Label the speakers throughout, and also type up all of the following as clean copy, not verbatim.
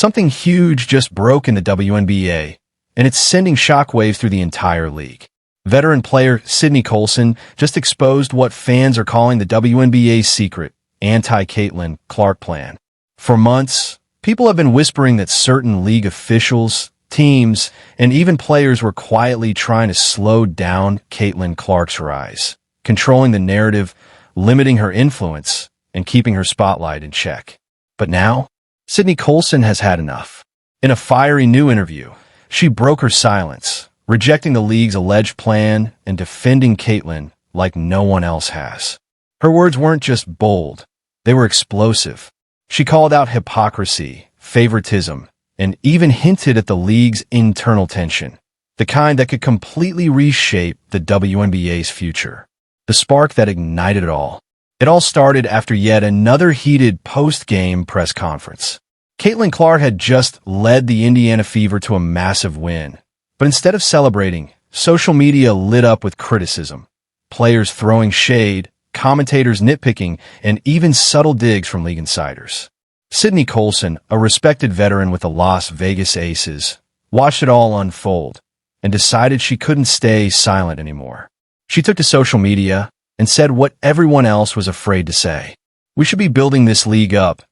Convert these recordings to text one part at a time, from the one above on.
Speaker 1: Something huge just broke in the WNBA, and it's sending shockwaves through the entire league. Veteran player Sydney Colson just exposed what fans are calling the WNBA's secret, anti-Caitlin Clark plan. For months, people have been whispering that certain league officials, teams, and even players were quietly trying to slow down Caitlin Clark's rise, controlling the narrative, limiting her influence, and keeping her spotlight in check. But now, Sydney Colson has had enough. In a fiery new interview, she broke her silence, rejecting the league's alleged plan and defending Caitlin like no one else has. Her words weren't just bold, they were explosive. She called out hypocrisy, favoritism, and even hinted at the league's internal tension, the kind that could completely reshape the WNBA's future. The spark that ignited it all. It all started after yet another heated post-game press conference. Caitlin Clark had just led the Indiana Fever to a massive win, but instead of celebrating, social media lit up with criticism. Players throwing shade, commentators nitpicking, and even subtle digs from league insiders. Sydney Colson, a respected veteran with the Las Vegas Aces, watched it all unfold and decided she couldn't stay silent anymore. She took to social media and said what everyone else was afraid to say. We should be building this league up,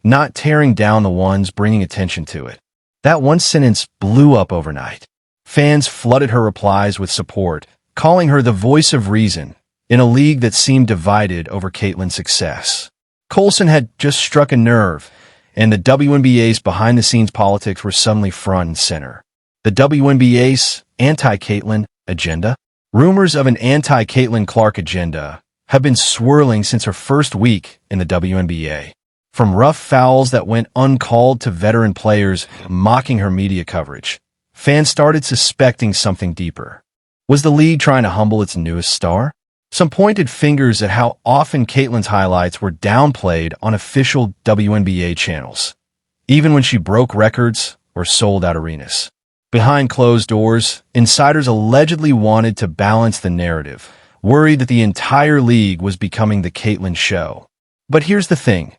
Speaker 1: not tearing down the ones bringing attention to it. That one sentence blew up overnight. Fans flooded her replies with support, calling her the voice of reason in a league that seemed divided over Caitlin's success. Colson had just struck a nerve, and the WNBA's behind-the-scenes politics were suddenly front and center. The WNBA's anti-Caitlin agenda? Rumors of an anti-Caitlin Clark agenda have been swirling since her first week in the WNBA. From rough fouls that went uncalled to veteran players mocking her media coverage, fans started suspecting something deeper. Was the league trying to humble its newest star? Some pointed fingers at how often Caitlin's highlights were downplayed on official WNBA channels, even when she broke records or sold out arenas. Behind closed doors, insiders allegedly wanted to balance the narrative, worried that the entire league was becoming the Caitlin show. But here's the thing.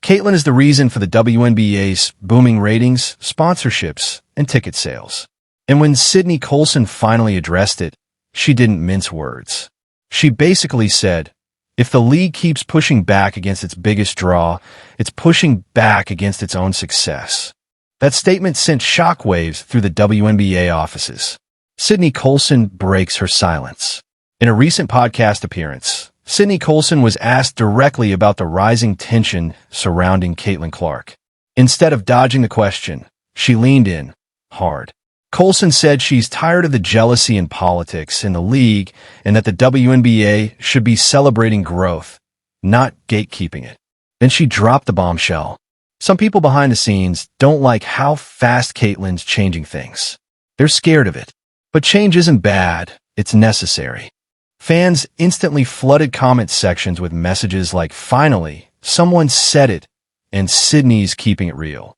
Speaker 1: Caitlin is the reason for the WNBA's booming ratings, sponsorships, and ticket sales. And when Sydney Colson finally addressed it, she didn't mince words. She basically said, if the league keeps pushing back against its biggest draw, it's pushing back against its own success. That statement sent shockwaves through the WNBA offices. Sydney Colson breaks her silence. In a recent podcast appearance, Sydney Colson was asked directly about the rising tension surrounding Caitlin Clark. Instead of dodging the question, she leaned in hard. Colson said she's tired of the jealousy and politics in the league and that the WNBA should be celebrating growth, not gatekeeping it. Then she dropped the bombshell. Some people behind the scenes don't like how fast Caitlin's changing things. They're scared of it. But change isn't bad, it's necessary. Fans instantly flooded comment sections with messages like, finally, someone said it, and Sydney's keeping it real.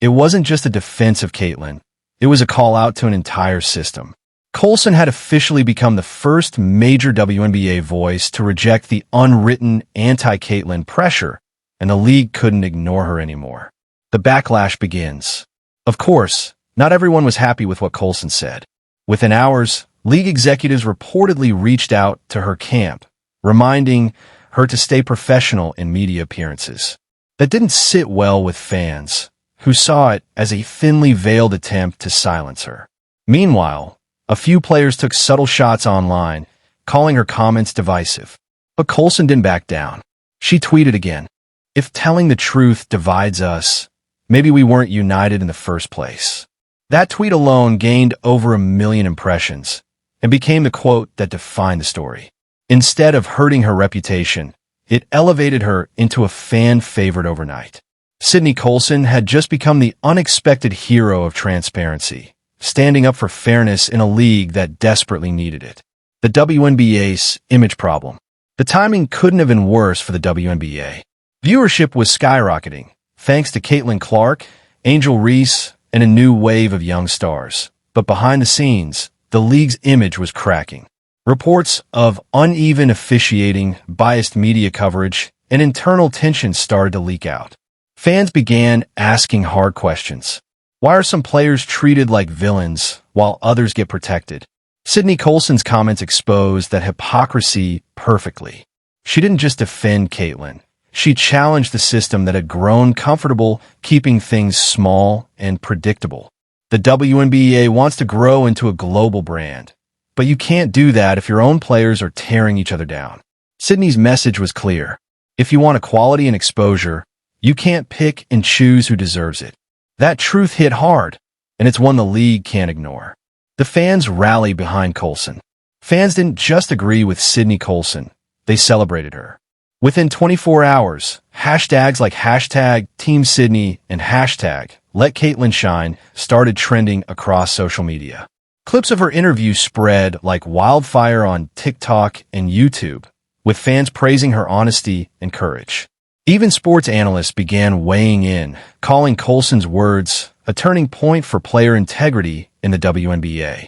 Speaker 1: It wasn't just a defense of Caitlin. It was a call out to an entire system. Colson had officially become the first major WNBA voice to reject the unwritten anti-Caitlin pressure, and the league couldn't ignore her anymore. The backlash begins. Of course, not everyone was happy with what Colson said. Within hours, league executives reportedly reached out to her camp, reminding her to stay professional in media appearances. That didn't sit well with fans, who saw it as a thinly veiled attempt to silence her. Meanwhile, a few players took subtle shots online, calling her comments divisive. But Colson didn't back down. She tweeted again, if telling the truth divides us, maybe we weren't united in the first place. That tweet alone gained over 1 million impressions and became the quote that defined the story. Instead of hurting her reputation, it elevated her into a fan favorite overnight. Sydney Colson had just become the unexpected hero of transparency, standing up for fairness in a league that desperately needed it. The WNBA's image problem. The timing couldn't have been worse for the WNBA. Viewership was skyrocketing, thanks to Caitlin Clark, Angel Reese, and a new wave of young stars. But behind the scenes, the league's image was cracking. Reports of uneven officiating, biased media coverage, and internal tension started to leak out. Fans began asking hard questions. Why are some players treated like villains while others get protected? Sydney Colson's comments exposed that hypocrisy perfectly. She didn't just defend Caitlyn. She challenged the system that had grown comfortable keeping things small and predictable. The WNBA wants to grow into a global brand, but you can't do that if your own players are tearing each other down. Sydney's message was clear. If you want equality and exposure, you can't pick and choose who deserves it. That truth hit hard, and it's one the league can't ignore. The fans rallied behind Colson. Fans didn't just agree with Sydney Colson, they celebrated her. Within 24 hours, hashtags like hashtag Team Sydney and hashtag Let Caitlyn Shine started trending across social media. Clips of her interview spread like wildfire on TikTok and YouTube, with fans praising her honesty and courage. Even sports analysts began weighing in, calling Colson's words a turning point for player integrity in the WNBA.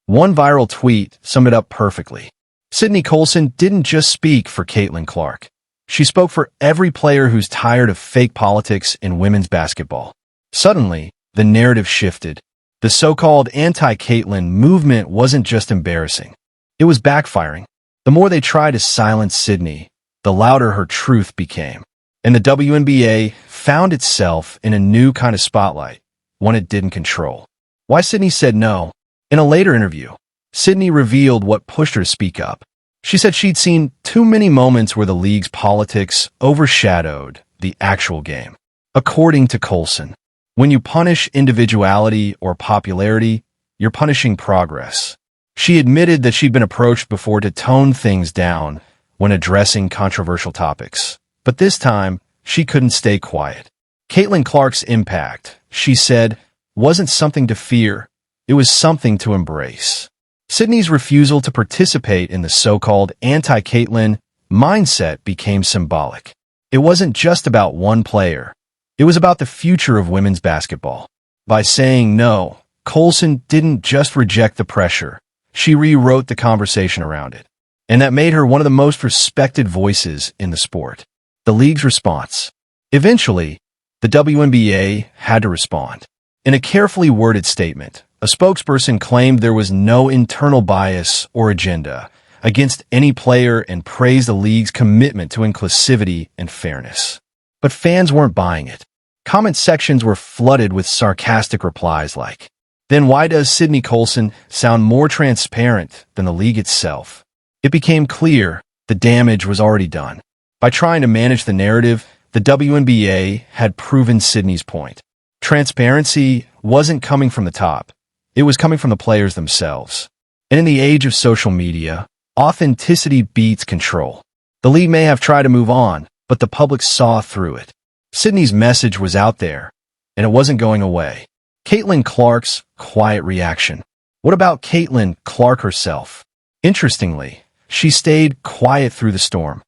Speaker 1: One viral tweet summed it up perfectly. Sydney Colson didn't just speak for Caitlin Clark. She spoke for every player who's tired of fake politics in women's basketball. Suddenly, the narrative shifted. The so-called anti-Caitlyn movement wasn't just embarrassing. It was backfiring. The more they tried to silence Sydney, the louder her truth became. And the WNBA found itself in a new kind of spotlight, one it didn't control. Why Sydney said no? In a later interview, Sydney revealed what pushed her to speak up. She said she'd seen too many moments where the league's politics overshadowed the actual game. According to Colson, when you punish individuality or popularity, you're punishing progress. She admitted that she'd been approached before to tone things down when addressing controversial topics. But this time, she couldn't stay quiet. Caitlin Clark's impact, she said, wasn't something to fear. It was something to embrace. Sydney's refusal to participate in the so-called anti-Caitlyn mindset became symbolic. It wasn't just about one player. It was about the future of women's basketball. By saying no, Colson didn't just reject the pressure. She rewrote the conversation around it. And that made her one of the most respected voices in the sport. The league's response. Eventually, the WNBA had to respond. In a carefully worded statement, a spokesperson claimed there was no internal bias or agenda against any player and praised the league's commitment to inclusivity and fairness. But fans weren't buying it. Comment sections were flooded with sarcastic replies like, "Then why does Sydney Colson sound more transparent than the league itself?" It became clear the damage was already done. By trying to manage the narrative, the WNBA had proven Sydney's point. Transparency wasn't coming from the top. It was coming from the players themselves. And in the age of social media, authenticity beats control. The league may have tried to move on, but the public saw through it. Sydney's message was out there, and it wasn't going away. Caitlin Clark's quiet reaction. What about Caitlin Clark herself? Interestingly, she stayed quiet through the storm,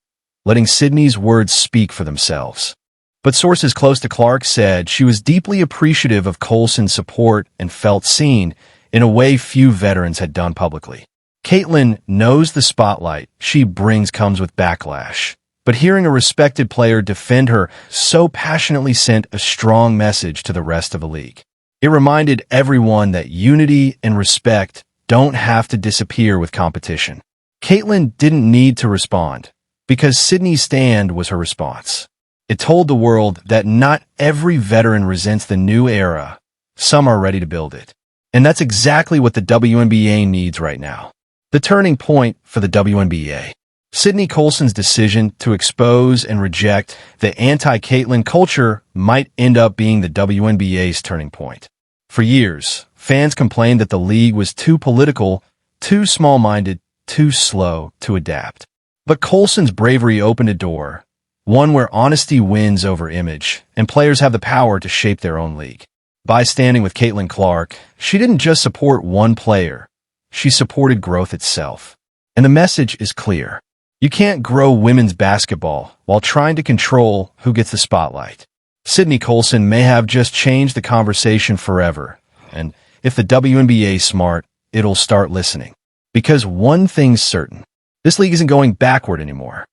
Speaker 1: letting Sydney's words speak for themselves. But sources close to Clark said she was deeply appreciative of Colson's support and felt seen in a way few veterans had done publicly. Caitlin knows the spotlight she brings comes with backlash, but hearing a respected player defend her so passionately sent a strong message to the rest of the league. It reminded everyone that unity and respect don't have to disappear with competition. Caitlin didn't need to respond, because Sydney's stand was her response. It told the world that not every veteran resents the new era. Some are ready to build it. And that's exactly what the WNBA needs right now. The turning point for the WNBA. Sydney Colson's decision to expose and reject the anti-Caitlyn culture might end up being the WNBA's turning point. For years, fans complained that the league was too political, too small-minded, too slow to adapt. But Colson's bravery opened a door, one where honesty wins over image, and players have the power to shape their own league. By standing with Caitlin Clark, she didn't just support one player, she supported growth itself. And the message is clear. You can't grow women's basketball while trying to control who gets the spotlight. Sydney Colson may have just changed the conversation forever, and if the WNBA's smart, it'll start listening. Because one thing's certain, this league isn't going backward anymore.